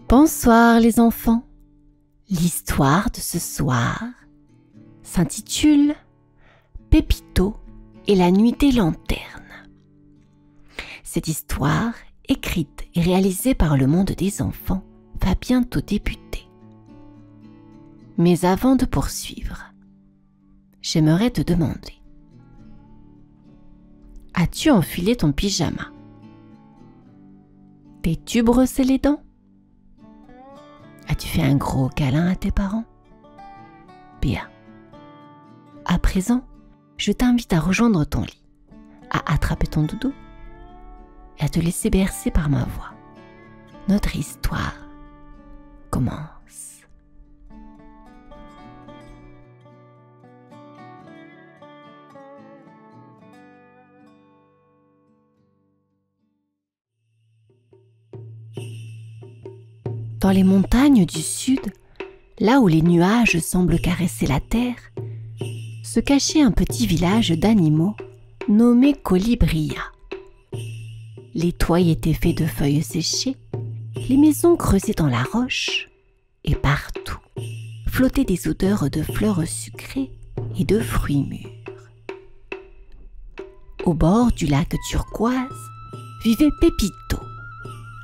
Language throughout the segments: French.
Bonsoir les enfants. L'histoire de ce soir s'intitule Pépito et la nuit des lanternes. Cette histoire, écrite et réalisée par le monde des enfants, va bientôt débuter. Mais avant de poursuivre, j'aimerais te demander: as-tu enfilé ton pyjama? T'es-tu brossé les dents? As-tu fait un gros câlin à tes parents? Bien. À présent, je t'invite à rejoindre ton lit, à attraper ton doudou et à te laisser bercer par ma voix. Notre histoire commence. Dans les montagnes du sud, là où les nuages semblent caresser la terre, se cachait un petit village d'animaux nommé Colibria. Les toits y étaient faits de feuilles séchées, les maisons creusées dans la roche, et partout flottaient des odeurs de fleurs sucrées et de fruits mûrs. Au bord du lac turquoise vivait Pépito,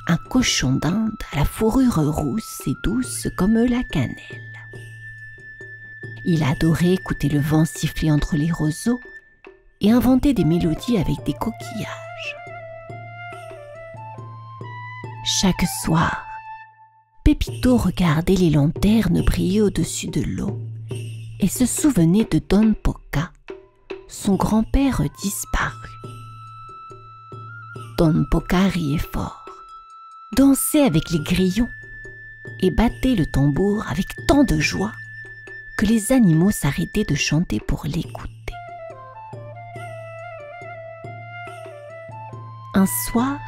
un cochon d'Inde à la fourrure rousse et douce comme la cannelle. Il adorait écouter le vent siffler entre les roseaux et inventer des mélodies avec des coquillages. Chaque soir, Pépito regardait les lanternes briller au-dessus de l'eau et se souvenait de Don Poca, son grand-père disparu. Don Poca riait fort, dansait avec les grillons et battait le tambour avec tant de joie que les animaux s'arrêtaient de chanter pour l'écouter. Un soir,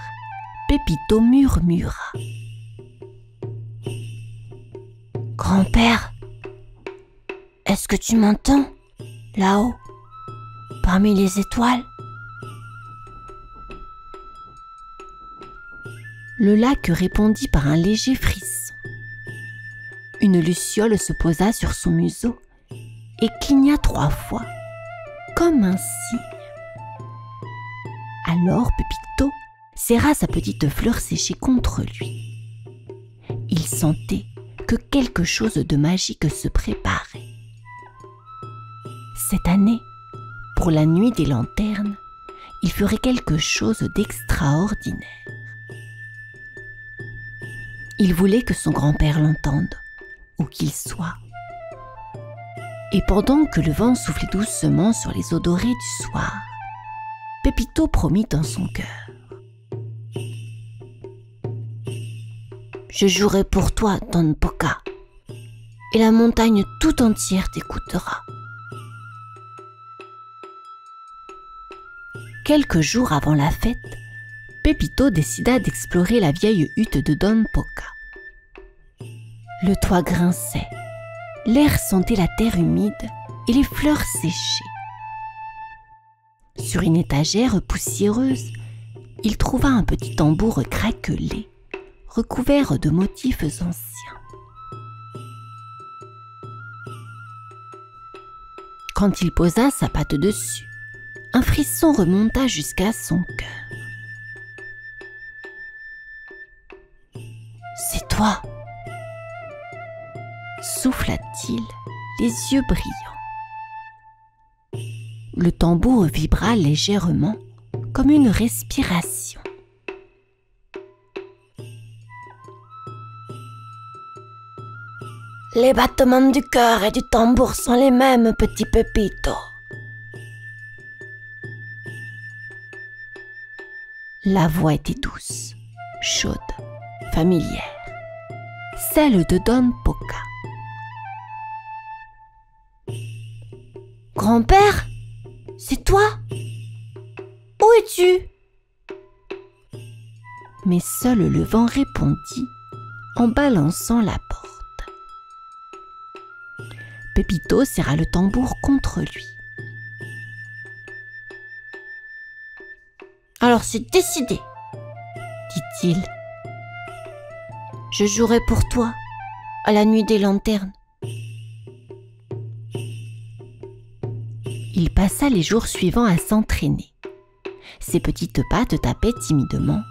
Pépito murmura: « Grand-père, est-ce que tu m'entends, là-haut, parmi les étoiles ?» Le lac répondit par un léger frisson. Une luciole se posa sur son museau et cligna 3 fois, comme un signe. Alors Pépito serra sa petite fleur séchée contre lui. Il sentait que quelque chose de magique se préparait. Cette année, pour la nuit des lanternes, il ferait quelque chose d'extraordinaire. Il voulait que son grand-père l'entende, où qu'il soit. Et pendant que le vent soufflait doucement sur les eaux dorées du soir, Pépito promit dans son cœur: « Je jouerai pour toi, Don Poca, et la montagne tout entière t'écoutera. » Quelques jours avant la fête, Pépito décida d'explorer la vieille hutte de Don Poca. Le toit grinçait, l'air sentait la terre humide et les fleurs séchées. Sur une étagère poussiéreuse, il trouva un petit tambour craquelé, recouvert de motifs anciens. Quand il posa sa patte dessus, un frisson remonta jusqu'à son cœur. « C'est toi !» souffla-t-il, les yeux brillants. Le tambour vibra légèrement, comme une respiration. Les battements du cœur et du tambour sont les mêmes, petit Pépito. La voix était douce, chaude, familière, celle de Don Poca. « Grand-père, c'est toi? Où es-tu » Mais seul le vent répondit en balançant la porte. Pépito serra le tambour contre lui. « Alors c'est décidé, dit-il. Je jouerai pour toi, à la nuit des lanternes. » Il passa les jours suivants à s'entraîner. Ses petites pattes tapaient timidement,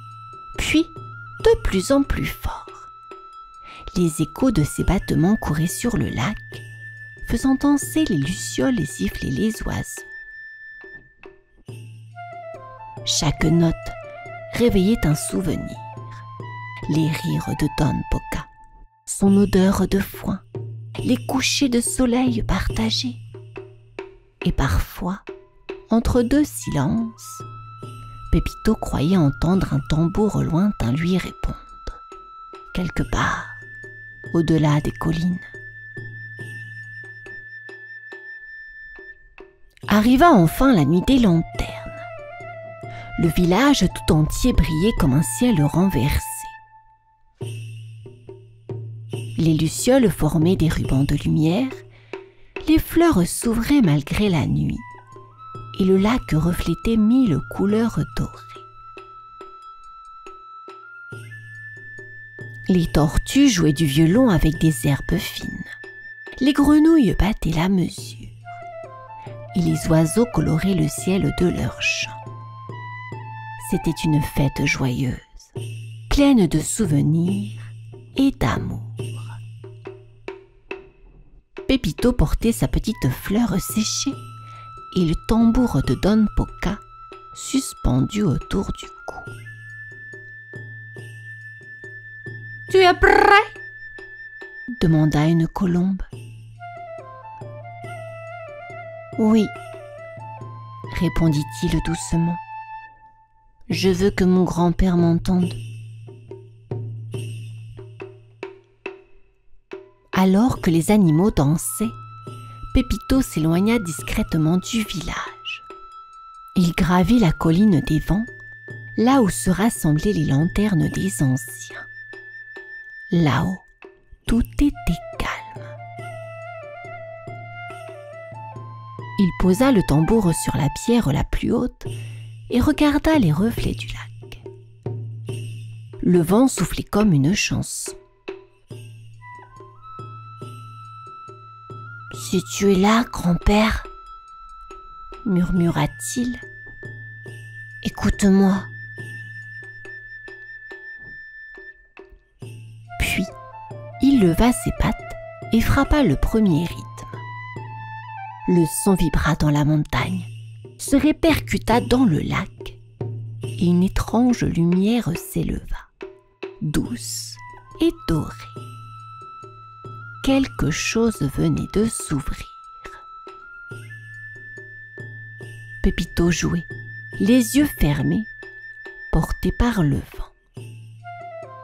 puis de plus en plus fort. Les échos de ses battements couraient sur le lac, faisant danser les lucioles et siffler les oiseaux. Chaque note réveillait un souvenir. Les rires de Don Poca, son odeur de foin, les couchers de soleil partagés. Et parfois, entre deux silences, Pépito croyait entendre un tambour lointain lui répondre, quelque part, au-delà des collines. Arriva enfin la nuit des lanternes. Le village tout entier brillait comme un ciel renversé. Les lucioles formaient des rubans de lumière, les fleurs s'ouvraient malgré la nuit, et le lac reflétait 1000 couleurs dorées. Les tortues jouaient du violon avec des herbes fines. Les grenouilles battaient la mesure, et les oiseaux coloraient le ciel de leurs chants. C'était une fête joyeuse, pleine de souvenirs et d'amour. Pépito portait sa petite fleur séchée et le tambour de Don Poca suspendu autour du cou. « Tu es prêt ?» demanda une colombe. « Oui, » répondit-il doucement. « Je veux que mon grand-père m'entende. » Alors que les animaux dansaient, Pépito s'éloigna discrètement du village. Il gravit la colline des vents, là où se rassemblaient les lanternes des anciens. Là-haut, tout était calme. Il posa le tambour sur la pierre la plus haute et regarda les reflets du lac. Le vent soufflait comme une chanson. « Si tu es là, grand-père, » murmura-t-il, « écoute-moi. » Puis, il leva ses pattes et frappa le premier rythme. Le son vibra dans la montagne, se répercuta dans le lac, et une étrange lumière s'éleva, douce et dorée. Quelque chose venait de s'ouvrir. Pépito jouait, les yeux fermés, porté par le vent.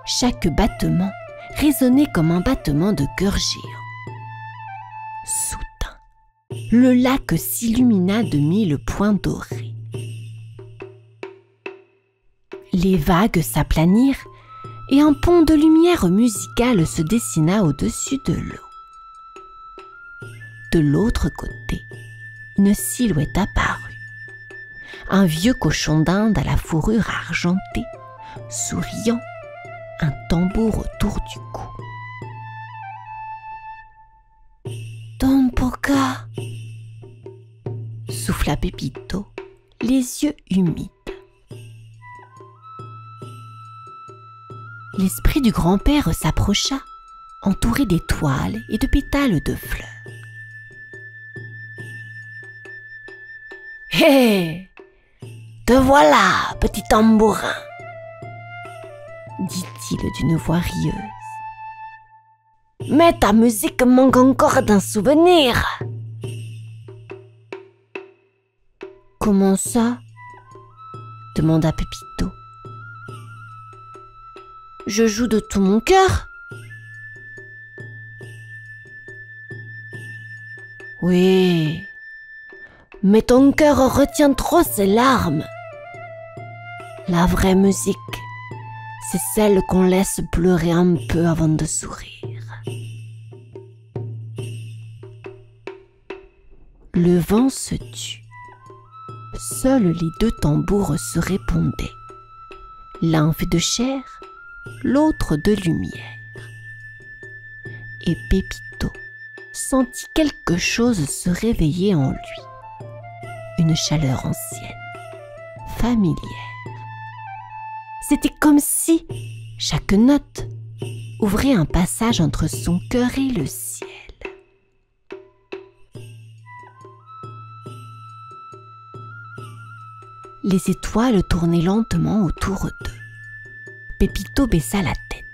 Chaque battement résonnait comme un battement de cœur géant. Soudain, le lac s'illumina de 1000 points dorés. Les vagues s'aplanirent et un pont de lumière musicale se dessina au-dessus de l'eau. De l'autre côté, une silhouette apparut. Un vieux cochon d'Inde à la fourrure argentée, souriant, un tambour autour du cou. « Don Poca !» souffla Pépito, les yeux humides. L'esprit du grand-père s'approcha, entouré d'étoiles et de pétales de fleurs. « Hé, te voilà, petit tambourin !» dit-il d'une voix rieuse. « Mais ta musique manque encore d'un souvenir !»« Comment ça ?» demanda Pépito. « Je joue de tout mon cœur. » « Oui, mais ton cœur retient trop ses larmes. La vraie musique, c'est celle qu'on laisse pleurer un peu avant de sourire. » Le vent se tut. Seuls les deux tambours se répondaient. L'un fait de chair, l'autre de lumière. et Pépito sentit quelque chose se réveiller en lui. Une chaleur ancienne, familière. C'était comme si chaque note ouvrait un passage entre son cœur et le ciel. Les étoiles tournaient lentement autour d'eux. Pépito baissa la tête.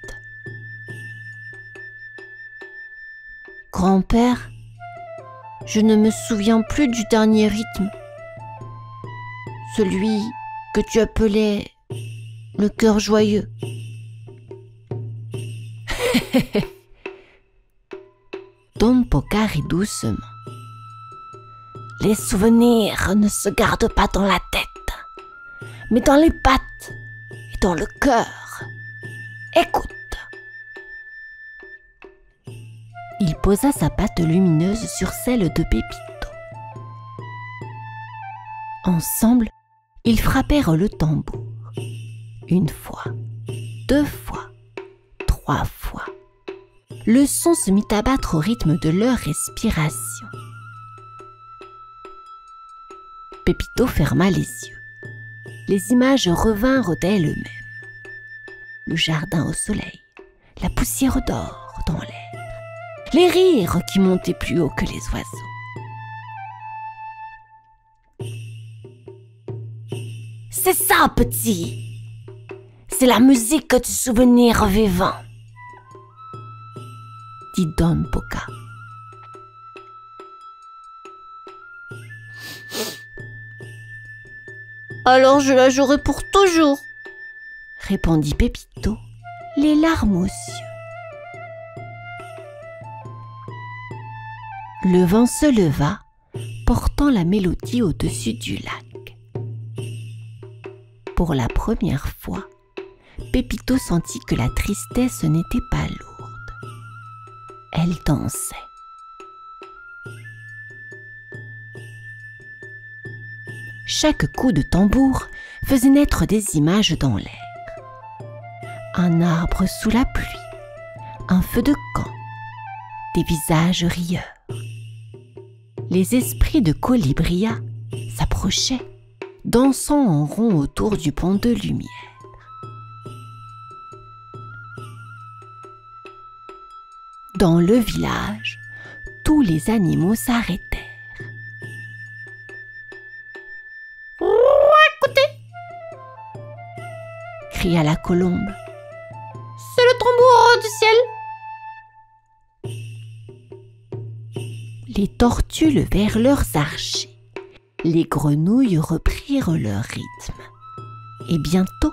« Grand-père, je ne me souviens plus du dernier rythme. Celui que tu appelais le cœur joyeux. » Don Poca rit doucement. « Les souvenirs ne se gardent pas dans la tête, mais dans les pattes et dans le cœur. Écoute. » Il posa sa patte lumineuse sur celle de Pépito. Ensemble, ils frappèrent le tambour. Une fois, 2 fois, 3 fois. Le son se mit à battre au rythme de leur respiration. Pépito ferma les yeux. Les images revinrent d'elles-mêmes. Le jardin au soleil, la poussière d'or dans l'air, les rires qui montaient plus haut que les oiseaux. « C'est ça, petit! C'est la musique du souvenir vivant !» dit Don Poca. « Alors je la jouerai pour toujours !» répondit Pépito, les larmes aux yeux. Le vent se leva, portant la mélodie au-dessus du lac. Pour la première fois, Pépito sentit que la tristesse n'était pas lourde. Elle dansait. Chaque coup de tambour faisait naître des images dans l'air. Un arbre sous la pluie, un feu de camp, des visages rieurs. Les esprits de Colibria s'approchaient, dansant en rond autour du pont de lumière. Dans le village, tous les animaux s'arrêtèrent. « Écoutez !» cria la colombe. « C'est le tambour du ciel !» Les tortues levèrent leurs archers. Les grenouilles reprirent leur rythme. Et bientôt,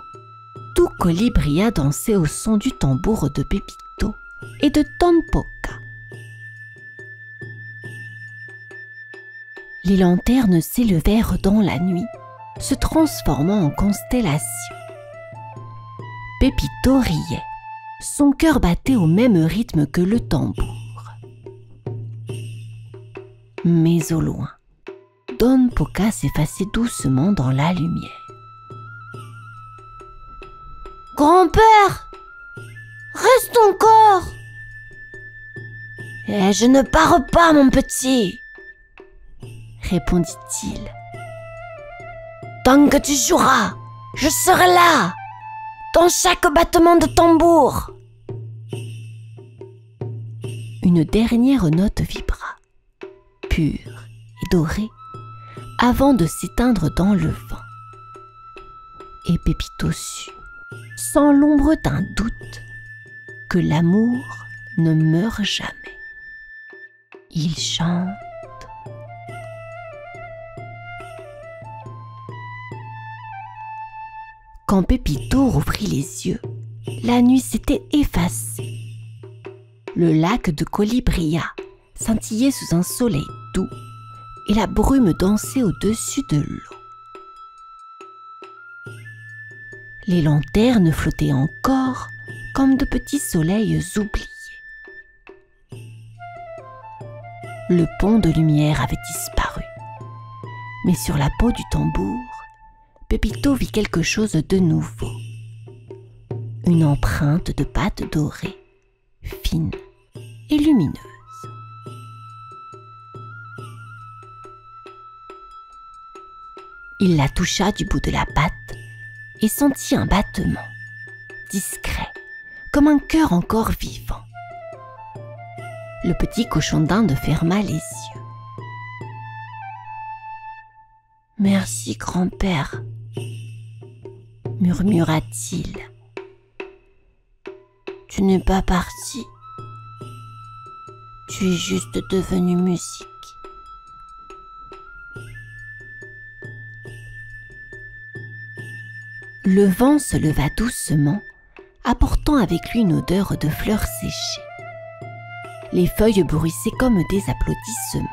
tout Colibria dansait au son du tambour de Pépito et de Don Poca. Les lanternes s'élevèrent dans la nuit, se transformant en constellations. Pépito riait. Son cœur battait au même rythme que le tambour. Mais au loin, Don Poca s'effaçait doucement dans la lumière. « Grand-père, reste encore !»« Eh, je ne pars pas, mon petit !» répondit-il. « Tant que tu joueras, je serai là, dans chaque battement de tambour !» Une dernière note vibra, pure et dorée, avant de s'éteindre dans le vent. Et Pépito sut, sans l'ombre d'un doute, que l'amour ne meurt jamais. Il chante. Quand Pépito rouvrit les yeux, la nuit s'était effacée. Le lac de Colibria scintillait sous un soleil doux et la brume dansait au-dessus de l'eau. Les lanternes flottaient encore comme de petits soleils oubliés. Le pont de lumière avait disparu, mais sur la peau du tambour, Pépito vit quelque chose de nouveau. Une empreinte de pâte dorée, fine et lumineuse. Il la toucha du bout de la patte et sentit un battement, discret, comme un cœur encore vivant. Le petit cochon d'Inde ferma les yeux. « Merci, grand-père, » murmura-t-il. « Tu n'es pas parti. Tu es juste devenu musique. » Le vent se leva doucement, apportant avec lui une odeur de fleurs séchées. Les feuilles bruissaient comme des applaudissements.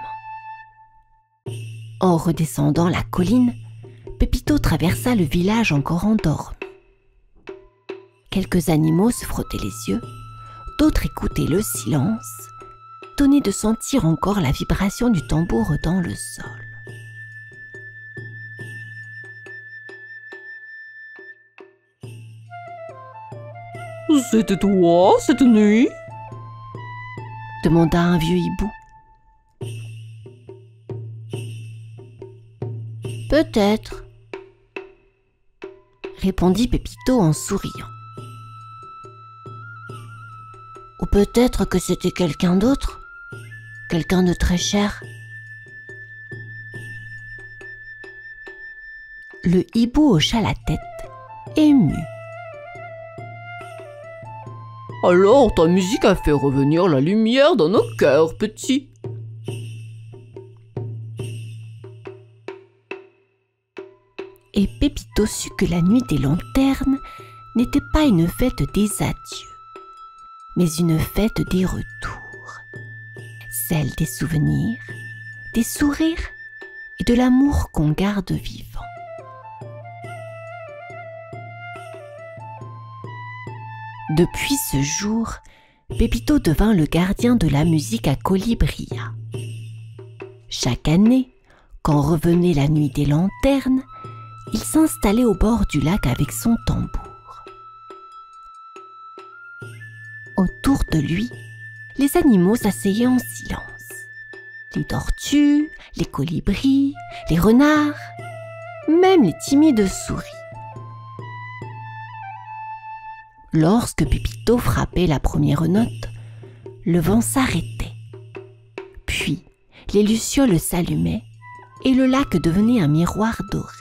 En redescendant la colline, Pépito traversa le village encore endormi. Quelques animaux se frottaient les yeux, d'autres écoutaient le silence, étonnés de sentir encore la vibration du tambour dans le sol. « C'était toi cette nuit ?» demanda un vieux hibou. « Peut-être, » répondit Pépito en souriant. « Ou peut-être que c'était quelqu'un d'autre, quelqu'un de très cher. » Le hibou hocha la tête, ému. « Alors ta musique a fait revenir la lumière dans nos cœurs, petit. » Et Pépito sut que la nuit des lanternes n'était pas une fête des adieux, mais une fête des retours, celle des souvenirs, des sourires et de l'amour qu'on garde vivant. Depuis ce jour, Pépito devint le gardien de la musique à Colibria. Chaque année, quand revenait la nuit des lanternes, il s'installait au bord du lac avec son tambour. Autour de lui, les animaux s'asseyaient en silence. Les tortues, les colibris, les renards, même les timides souris. Lorsque Pépito frappait la première note, le vent s'arrêtait. Puis, les lucioles s'allumaient et le lac devenait un miroir doré.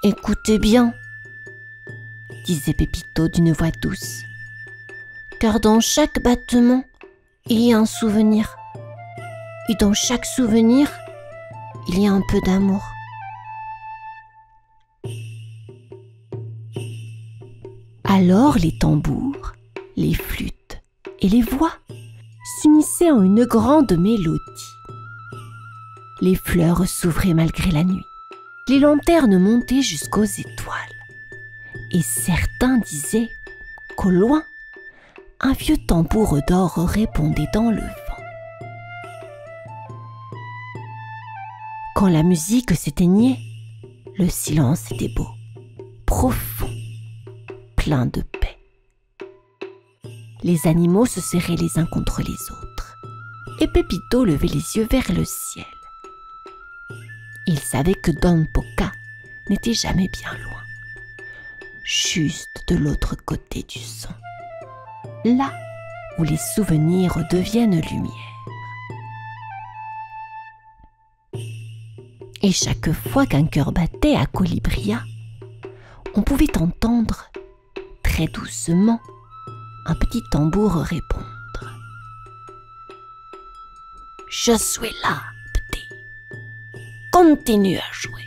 « Écoutez bien, » disait Pépito d'une voix douce, « car dans chaque battement, il y a un souvenir. Et dans chaque souvenir, il y a un peu d'amour. » Alors les tambours, les flûtes et les voix s'unissaient en une grande mélodie. Les fleurs s'ouvraient malgré la nuit, les lanternes montaient jusqu'aux étoiles, et certains disaient qu'au loin, un vieux tambour d'or répondait dans le vent. Quand la musique s'éteignait, le silence était beau, profond, plein de paix. Les animaux se serraient les uns contre les autres, et Pépito levait les yeux vers le ciel. Il savait que Don Poca n'était jamais bien loin, juste de l'autre côté du son, là où les souvenirs deviennent lumière. Et chaque fois qu'un cœur battait à Colibria, on pouvait entendre très doucement un petit tambour répondre. « Je suis là, petit. Continue à jouer. »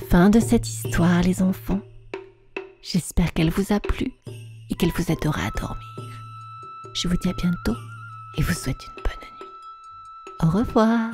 Fin de cette histoire, les enfants. J'espère qu'elle vous a plu et qu'elle vous aidera à dormir. Je vous dis à bientôt et vous souhaite une bonne nuit. Au revoir.